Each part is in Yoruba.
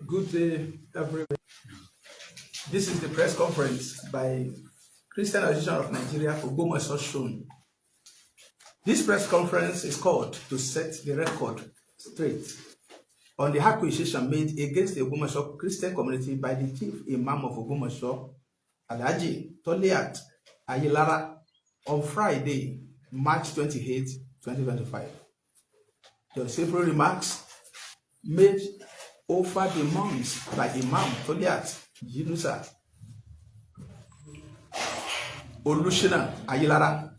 Good day, everyone. This is the press conference by Christian Association of Nigeria for Ogbomoso Shown. This press conference is called to set the record straight on the accusation made against the Ogbomoso Christian community by the chief imam of Ogbomoso, Alhaji Toliat Ayilara, on Friday, March 28, 2025. There were several remarks made over the months by Imam Toliat Yunusa Olushina Ayilara,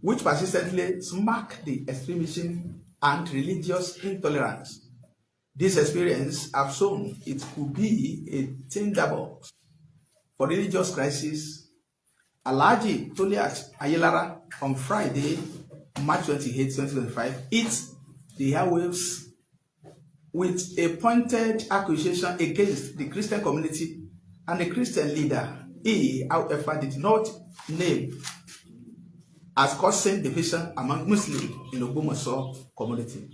which persistently smack the extremism and religious intolerance. This experience have shown it could be a tinderbox for religious crisis. Alhaji Toliat Ayilara on Friday, March 28, 2025, hit the airwaves with a pointed accusation against the Christian community and the Christian leader. He, however, did not name as causing division among Muslims in the Ogbomoso community.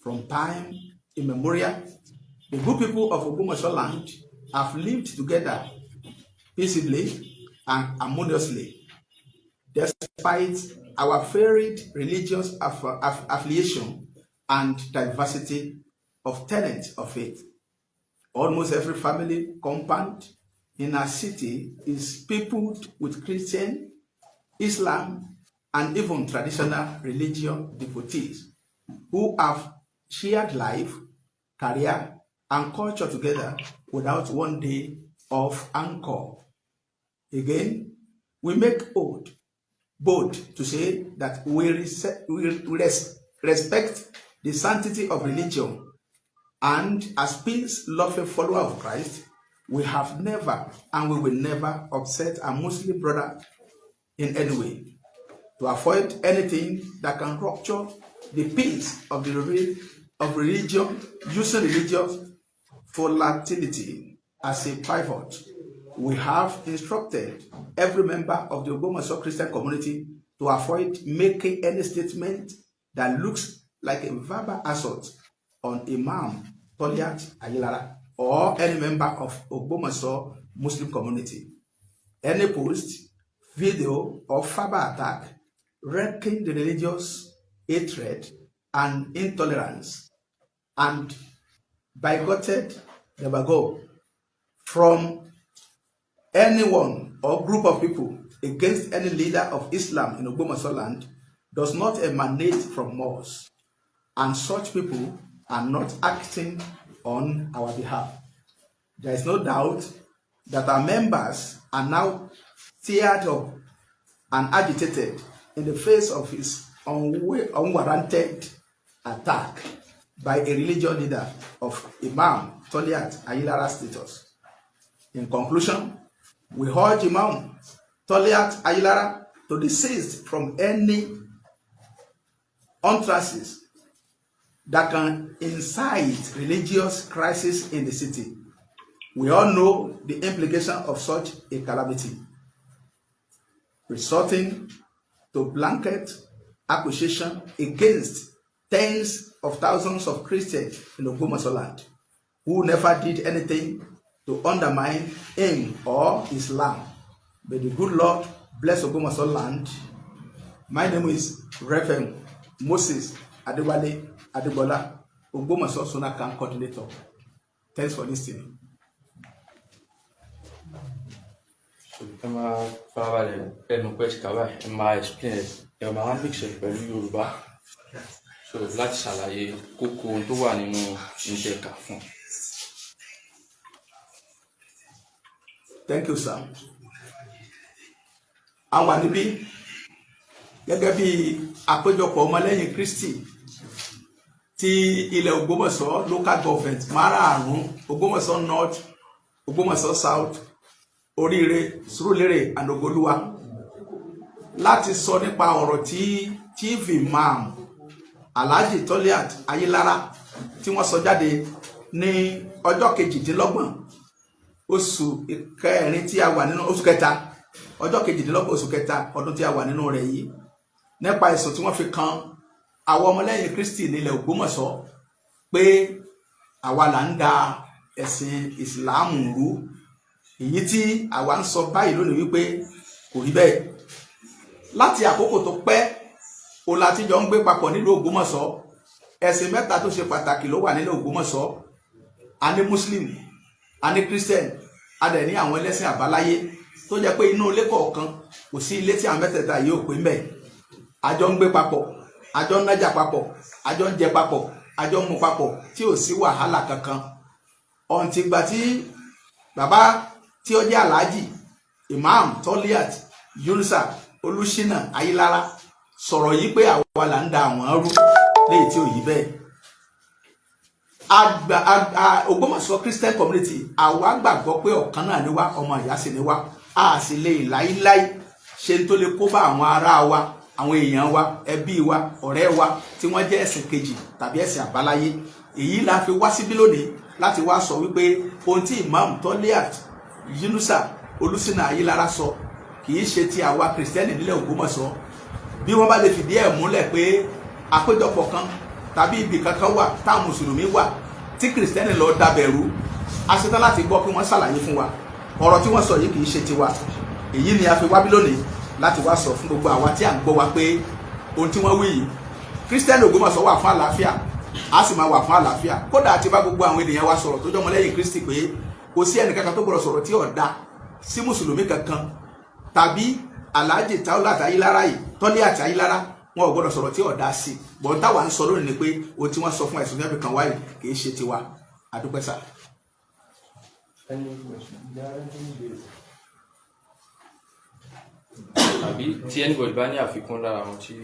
From time immemorial, the good people of Ogbomoso land have lived together peaceably and harmoniously, despite our varied religious affiliation and diversity of tenets of faith. Almost every family compound in our city is peopled with Christian, Islam, and even traditional religion devotees who have shared life, career, and culture together without one day of anchor. Again, we make bold to say that we respect the sanctity of religion, and as peace-loving follower of Christ, we have never and we will never upset a Muslim brother in any way. To avoid anything that can rupture the peace of religion, using religious volatility as a pivot, we have instructed every member of the Ogbomoso Christian community to avoid making any statement that looks like a verbal assault on Imam Toliat Ayilara or any member of Ogbomoso Muslim community. Any post, video, or verbal attack wrecking the religious hatred and intolerance and bigoted demagogue from anyone or group of people against any leader of Islam in Ogbomoso land does not emanate from us, and such people are not acting on our behalf. There is no doubt that our members are now stirred up and agitated in the face of his unwarranted attack by a religious leader of Imam Toliat Ayilara's status. In conclusion, we urge Imam Toliat Ayilara to desist from any utterances that can incite religious crisis in the city. We all know the implication of such a calamity, resulting to blanket accusation against tens of thousands of Christians in Ogbomoso land who never did anything to undermine him or Islam. May the good Lord bless Ogbomoso land. My name is Reverend Moses Adewale Adebola, Ogbomoso Sonakan coordinator. Thanks for listening. ẹ máa farabalẹ̀ ẹnu pẹ́ ṣìkàwá ẹ máa explain ẹ máa mix ẹ pẹ̀lú Yorùbá so láti ṣàlàyé kókó ohun tó wà nínú ìjẹ̀ka fún. Thank you, sir. Àwa níbí gẹ́gẹ́ bí àpéjọpọ̀ ọmọlẹ́yìn Kristi ti ilẹ̀ Ògbómọ̀ṣọ́ local government márààrún, Ògbómọ̀ṣọ́ North, Ògbómọ̀ṣọ́ South, Oríire, Surulere and Ogoluwa, láti sọ nípa ọ̀rọ̀ tí Chief Imam Alhaji Toliat Ayilara tí wọ́n sọ jáde ní ọjọ́ 28 oṣù kẹrin tí a wà nínú oṣù kẹta, ọjọ́ 28 oṣù kẹta ọdún tí a wà nínú rẹ̀ yìí, nípa ẹ̀sùn tí wọ́n fi kan àwọn ọmọlẹ́yìn Kristi nílẹ̀ Ògbómọ̀ṣọ́ pé àwa là ń da ẹ̀sìn ìsìláàmù rú, èyí tí àwa ń sọ báyìí lónìí wípé kò rí bẹ́ẹ̀. Láti àkókò tó pẹ́ o láti jọ ń gbé papọ̀ nílùú Ògbómọ̀ṣọ́. Ẹ̀sìn mẹ́ta tó ṣe pàtàkì ló wà nílùú Ògbómọ̀ṣọ́. A ní Muslim, a ní Christian, a dẹ̀ ní àwọn ẹlẹ́sìn àbáláyé tó jẹ́ pé inú ilé kọ̀ọ̀kan kò sí ilé tí àwọn mẹ́tẹ̀ẹ̀ta yìí ò pé ń bẹ̀. A jọ ń gbé papọ̀, a jọ ń nájà papọ̀, a jọ ń jẹ papọ̀, a jọ ń mu papọ̀ tí ò sí wàhálà kankan. Ọ̀ǹtì gbà tí bàbá tí ó jẹ́ Alhaji Imam Toliat Yunusa Olúṣínà Ayílára sọ̀rọ̀ yìí pé àwa là ń da àwọn rú léyìí tí ò yí bẹ́ẹ̀. Ògbómọ̀ṣọ́ Christian community àwa gbàgbọ́ pé ọ̀kan náà ni wá, ọmọ ìyá sì ni wá. A sì lè láíláí ṣe tó lè kó bá àwọn ará wa, àwọn èèyàn wa, ẹbí wa, ọ̀rẹ́ wa tí wọ́n jẹ́ ẹ̀sìn kejì tàbí ẹ̀sìn àbáláyé. Èyí la fi wá síbí lónìí láti wá sọ wípé ohun tí Imam Toliat Yunusa Olúṣínà Ayílára sọ kì í ṣe ti àwa kìrìsìtẹ́nì nílẹ̀ Ògbómọ̀ṣọ́. Bí wọ́n bá lè fìdí ẹ̀ múlẹ̀ pé àpéjọpọ̀ kan tàbí ibì kankan wà táwọn mùsùlùmí wà tí kìrìsìtẹ́nì lọ dábẹ̀rú, a ṣetán láti gbọ́ pé wọ́n ṣàlàyé fún wa. Ọ̀rọ̀ tí wọ́n sọ yìí kì í ṣe tiwa. Èyí ni a fi wábí lónìí láti wá sọ fún gbogbo àwa tí à ń gbọ́ wa pé ohun tí wọ́n wí yìí, kìrìsìtẹ́nì Ògbómọ̀ṣọ́ wà fún àlàáfíà, a sì máa wà fún àlàáfíà. Kódà àti bá gbogbo àwọn ènìyàn wa sọ̀rọ̀ tó jọmọ lẹ́yìn Kristi pé kò sí ẹnìkankan tó gbọ́dọ̀ sọ̀rọ̀ tí ò dá sí mùsùlùmí kankan tàbí Alhaji Toliat Ayílára yìí, Toliat Ayílára, wọn ò gbọ́dọ̀ sọ̀rọ̀ tí ò dá sí. Bọ̀n táwa ń sọ lónìí ni pé ohun tí wọ́n sọ fún ẹ̀sùn ní ẹ̀bì kan wáyé kì í ṣe tiwa. Adúpẹ́ sà. Àbí tí anybody bá ní àfikún lára àwọn tí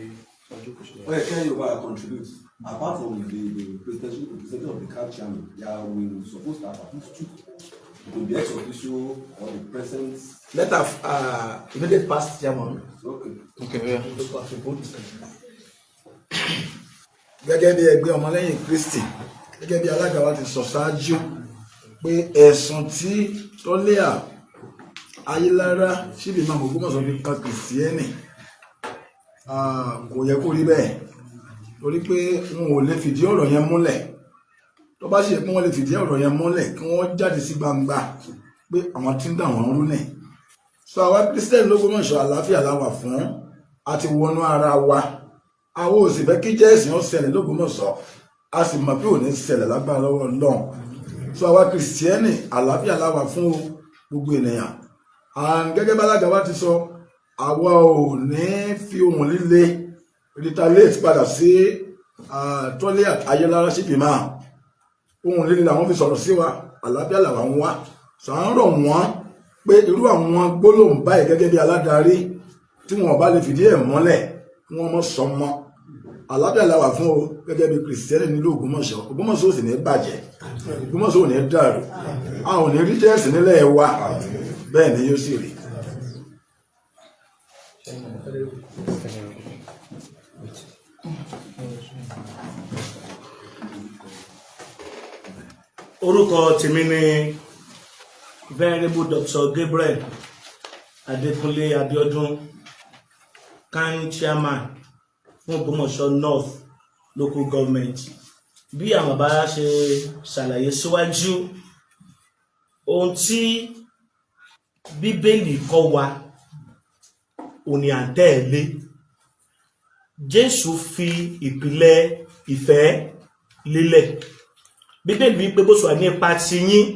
wọ́n jókòó sílẹ̀. Well, can you contribute? Apart from the presentation of the card channel, yeah, we supposed to have at least two. To the ex-official or the present. Let have immediate past chairman. Okay, yeah. Gẹ́gẹ́ bí ẹgbẹ́ ọmọlẹ́yìn Kristi, gẹ́gẹ́ bí alága wa ti sọ ṣáájú pé ẹ̀sùn tí Toliat Ayílára Chief Imam Ògbómọ̀ṣọ́ fi kan kìrìsìtẹ́nì kò yẹ kó rí bẹ́ẹ̀, torí pé wọn ò lè fìdí ọ̀rọ̀ yẹn múlẹ̀. Tó bá ṣe pé wọ́n lè fìdí ọ̀rọ̀ yẹn múlẹ̀ kí wọ́n jáde sí gbangba pé àwọn tí ń dà wọ́n rú nì. So àwa Kristẹni l'Ógbómọ̀ṣọ́ àlàáfíà la wà fún, àti wọnú ara wa. Àwọn ò sì fẹ́ kí jẹ́ ẹ̀sìn ó ṣẹlẹ̀ l'Ógbómọ̀ṣọ́, a sì mọ̀ pé ò ní ṣẹlẹ̀ lágbára lọ́wọ́ Ọlọ́run. So àwa Kristẹni àlàáfíà la wà fún gbogbo ènìyàn. Gẹ́gẹ́ bá alága wa ti sọ, àwa ò ní fi ohun líle retaliate padà sí Toliat Ayílára Chief Imam. Ohun líle làwọn fi sọ̀rọ̀ sí wa, àlàáfíà làwọn wá. So à ń rọ̀ wọ́n pé irú àwọn gbólóhùn báyìí gẹ́gẹ́ bí aládarí tí wọn bá lè fìdí ẹ̀ mọ́lẹ̀ kí wọ́n mọ́ sọ mọ́. Àlàáfíà la wà fún o gẹ́gẹ́ bí kìrìsìtẹ́nì nílùú Ògbómọ̀ṣọ́. Ògbómọ̀ṣọ́ ò sì ní bàjẹ́, Ògbómọ̀ṣọ́ ò ní dàrú, a ò ní rí jẹ́sì nílẹ̀ wa, bẹ́ẹ̀ ni yóò sì rí. Orúkọ tèmi ni Venerable Dr. Gabriel Adékúnlé Abíọ́dún, CAN chairman fún Ògbómọ̀ṣọ́ North Local Government. Bí àwọn bá ṣe ṣàlàyé síwájú, ohun tí Bíbélì kọ́ wa òní à ń tẹ̀lé. Jésù fi ìpìlẹ̀ ìfẹ́ lélẹ̀. Bíbélì wípé bó sọ nípa ti yín,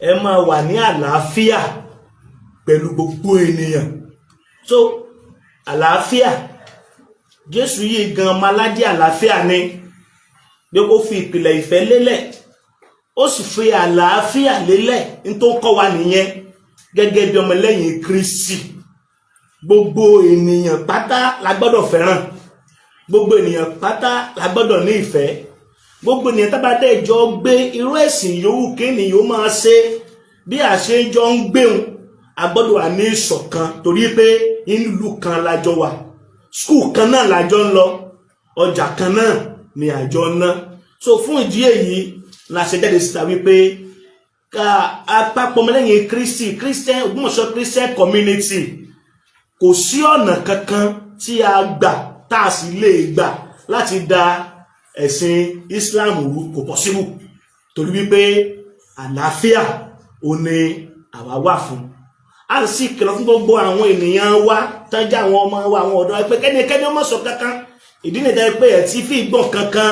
ẹ máa wà ní àlàáfíà pẹ̀lú gbogbo ènìyàn. So àlàáfíà, Jésù yìí gan maládé àlàáfíà ni, bí ó fi ìpìlẹ̀ ìfẹ́ lélẹ̀, ó sì fi àlàáfíà lélẹ̀. Ní tó kọ́ wa nìyẹn gẹ́gẹ́ bí ọmọlẹ́yìn Kristi. Gbogbo ènìyàn pátá la gbọ́dọ̀ fẹ́ràn, gbogbo ènìyàn pátá la gbọ́dọ̀ ní ìfẹ́. Gbogbo ènìyàn tábàdé ìjọ gbé irú ẹ̀sìn yòówù kéènìyàn ó máa ṣe, bí a ṣe jọ ń gbéhùn, a gbọ́dọ̀ wà ní ìṣọ̀kan, torí pé ìlú kan lájọ wà, skul kan náà lájọ ń lọ, ọjà kan náà ni àjọ ná. So fún ìdí èyí la ṣe jáde síta wípé ká àpapọ̀ ọmọlẹ́yìn Kristi, Christian Ògbómọ̀ṣọ́ Christian community, kò sí ọ̀nà kankan tí a gbà tá a sì lè gbà láti da ẹ̀sìn Islam rú, kò possible, torí wípé àlàáfíà ò ní àwa wà fún. A sì kìlọ̀ fún gbogbo àwọn ènìyàn wa tán jẹ́ àwọn ọmọ wa àwọn ọ̀dọ́ pé kẹ́nikẹ́ni ó má sọ kankan. Ìdí nìyẹn pé ẹ̀ tí fi gbọ̀n kankan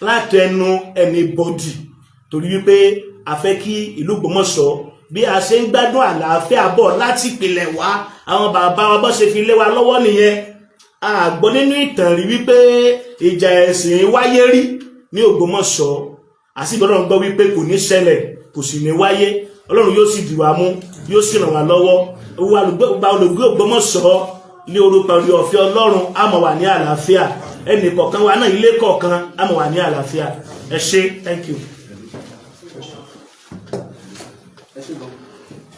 láti ẹnu anybody torí wípé a fẹ́ kí ìlú Ògbómọ̀ṣọ́ bí a ṣe ń gbádùn àlàáfíà bọ̀ láti ìpìlẹ̀ wá àwọn bàbá wa bọ́ ṣe fi lé wa lọ́wọ́ nìyẹn. A gbọ́ nínú ìtàn rí wípé ìjà ẹ̀sìn wáyé rí ní Ògbómọ̀ṣọ́ àsìgbọ́dọ̀ gbọ́ wípé kò ní ṣẹlẹ̀ kò sì ní wáyé. Ọlọ́run yóò sì dì wá mú yóò sì ràn wá lọ́wọ́. Olùgbé Ògbómọ̀ṣọ́ ní orúkọ orí ọ̀fẹ́ Ọlọ́run á máa wà ní àlàáfíà. Ẹnì kọ̀ọ̀kan wa náà ilé kọ̀ọ̀kan á máa wà ní àlàáfíà. Ẹ ṣé, thank you. Ẹ ṣé gan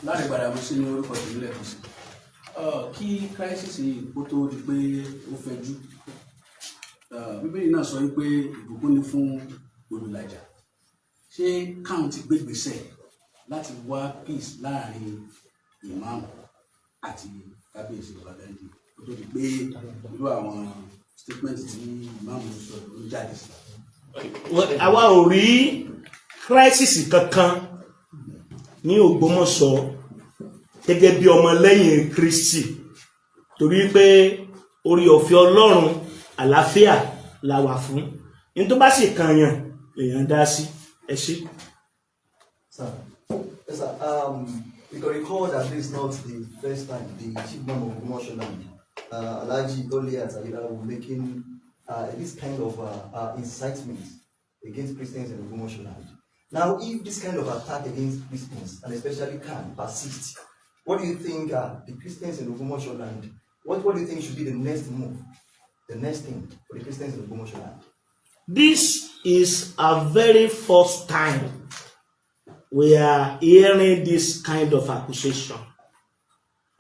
láti gbàdá mo sí ní orúkọ tèmi lẹ́ẹ̀kan sí kí crisis yìí kó tó di pé ó fẹjú Bíbélì náà sọ wípé ìbùkún ni fún olùlàjà. Ṣé káwọn ti gbé gbèsè láti wá peace láàrin ìmáàmù àti kábíyèsí Ọbádáńjì kó tó di pé irú àwọn statement tí ìmáàmù sọ ló jáde sí? Àwa ò rí crisis kankan ní Ògbómọ̀ṣọ́ gẹ́gẹ́ bí ọmọ lẹ́yìn Kristi torí pé orí ọ̀fẹ́ Ọlọ́run àlàáfíà la wà fún. Ní tó bá sì kànyàn èèyàn dá sí. Ẹ ṣé. Sir, yes, sir. We can recall that this is not the first time the chief imam of Ògbómọ̀ṣọ́ land, Alhaji Goliath Ayinla, were making this kind of incitement against Christians in Ògbómọ̀ṣọ́ land. Now, if this kind of attack against Christians, and especially can persist, what do you think the Christians in Ògbómọ̀ṣọ́ land, what do you think should be the next move, the next thing for the Christians in Ògbómọ̀ṣọ́ land? This is a very first time we are hearing this kind of accusation.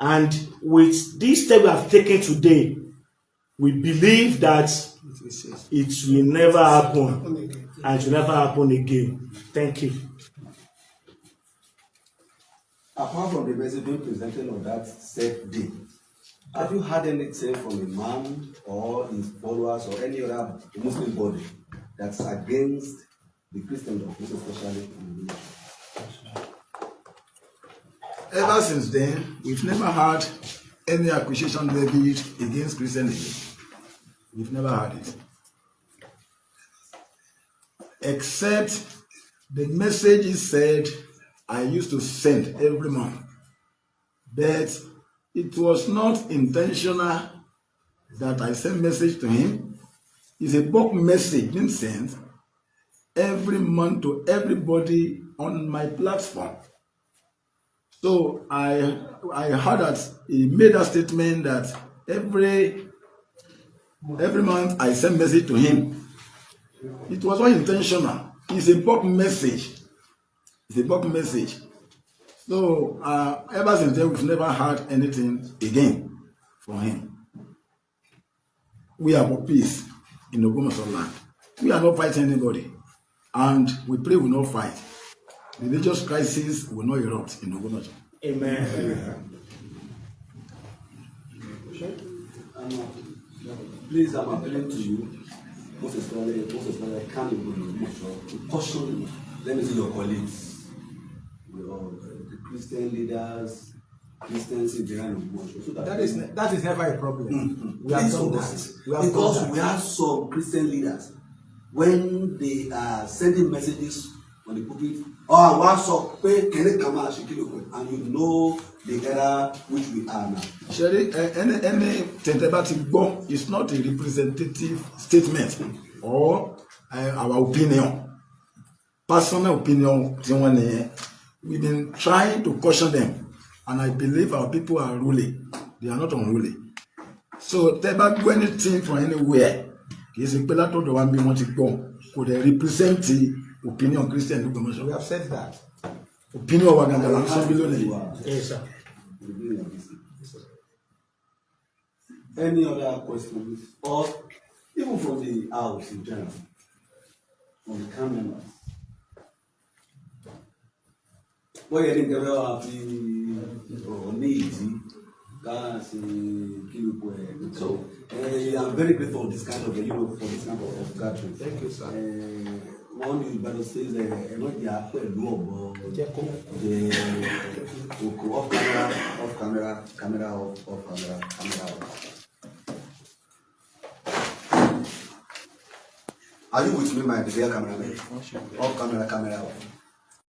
And with this step we have taken today, we believe that it will never happen and it will never happen again. Thank you. Apart from the message being presented on that said day, have you heard anything from a man or his followers or any other Muslim body that's against the Christendom, especially in the Ever since then, we've never had any accusation levied against Christianity. We've never had it. Except the message is said I used to send every month. But it was not intentional that I send message to him. It's a bulk message being sent every month to everybody on my platform. So I heard that he made a statement that every month I send message to him. It was not intentional. It's a bulk message. It's a bulk message. So ever since then, we've never heard anything again from him. We are for peace in Ògbómọ̀ṣọ́ land. We are not fighting anybody, and we pray we will not fight. Religious crisis will not erupt in Ògbómọ̀ṣọ́. Amen. Please, I'm appealing to you, most especially to caution you. Let me see your colleagues, the Christian leaders, Christians in general. So That is never a problem. We have Please done do that. that. We have Because done we that. have some Christian leaders, when they are sending messages on the pulpit, or WhatsApp, and you know the era which we are now. Sherry, any tentable go is not a representative statement or our opinion, personal opinion. We've been trying to caution them, and I believe our people are ruling. They are not unruly. So, they don't go anything from anywhere. Kìí ṣe pé látọ̀dọ̀ wa bí wọ́n ti gbọ́ kò dẹ̀ represent the opinion Christian Ògbómọ̀ṣọ́. We have said that. Opinion wa gangan la ń sọ bí lónìí. Yes, sir. Any other questions, or even from the house in general, from the camp members? Wọ́n yẹ ní kẹfẹ́ wa fi ọ̀rọ̀ ní ìdí gáàsì kílùkù ẹ̀. So I'm very grateful for this kind of for this kind of gathering. Thank you, sir. one Yorùbá ló says ẹ̀rọ ìyá pẹ̀lú ọ̀bọ jẹ́ oko off camera off camera. Are you with me, my dear cameraman? Off camera off.